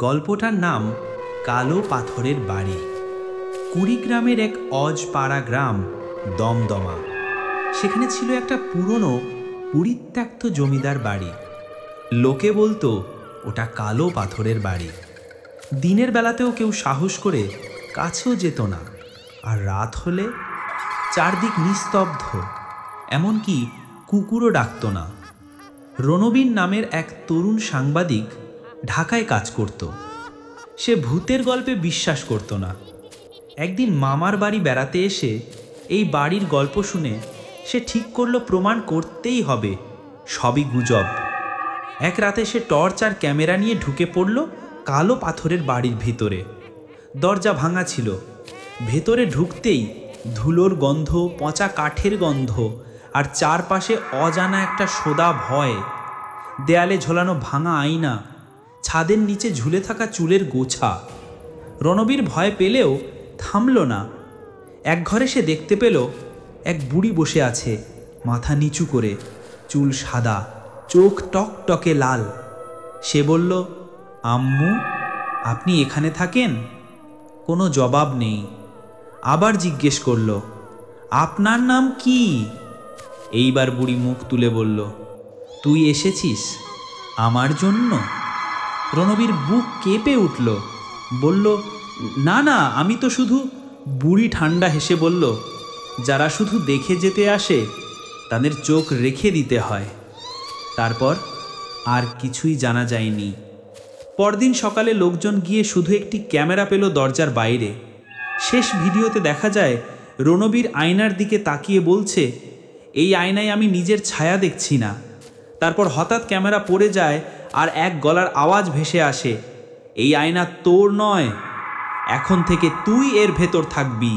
গল্পটার নাম কালো পাথরের বাড়ি। কুড়িগ্রামের এক অজপাড়া গ্রাম দমদমা। সেখানে ছিল একটা পুরনো পরিত্যক্ত জমিদার বাড়ি। লোকে বলতো ওটা কালো পাথরের বাড়ি। দিনের বেলাতেও কেউ সাহস করে কাছেও যেত না, আর রাত হলে চারদিক নিস্তব্ধ, এমনকি কুকুরও ডাকত না। রণবীর নামের এক তরুণ সাংবাদিক ঢাকায় কাজ করত। সে ভূতের গল্পে বিশ্বাস করত না। একদিন মামার বাড়ি বেড়াতে এসে এই বাড়ির গল্প শুনে সে ঠিক করলো প্রমাণ করতেই হবে সবই গুজব। এক রাতে সে টর্চ আর ক্যামেরা নিয়ে ঢুকে পড়ল কালো পাথরের বাড়ির ভিতরে। দরজা ভাঙা ছিল। ভেতরে ঢুকতেই ধুলোর গন্ধ, পচা কাঠের গন্ধ, আর চারপাশে অজানা একটা সোদা ভয়। দেয়ালে ঝোলানো ভাঙা আয়না, ছাদের নিচে ঝুলে থাকা চুলের গোছা। রণবীর ভয় পেলেও থামল না। এক ঘরে সে দেখতে পেল এক বুড়ি বসে আছে, মাথা নিচু করে, চুল সাদা, চোখ টকটকে লাল। সে বলল, আম্মু, আপনি এখানে থাকেন? কোনো জবাব নেই। আবার জিজ্ঞেস করল, আপনার নাম কি? এইবার বুড়ি মুখ তুলে বলল, তুই এসেছিস আমার জন্য? রণবীর বুক কেঁপে উঠল। বলল, না না, আমি তো শুধু। বুড়ি ঠান্ডা হেসে বলল, যারা শুধু দেখে যেতে আসে তাদের চোখ রেখে দিতে হয়। তারপর আর কিছুই জানা যায়নি। পরদিন সকালে লোকজন গিয়ে শুধু একটি ক্যামেরা পেল দরজার বাইরে। শেষ ভিডিওতে দেখা যায় রণবীর আয়নার দিকে তাকিয়ে বলছে, এই আয়নায় আমি নিজের ছায়া দেখছি না। তারপর হঠাৎ ক্যামেরা পড়ে যায় আর এক গলার আওয়াজ ভেসে আসে, এই আয়না তোর নয়, এখন থেকে তুই এর ভেতর থাকবি।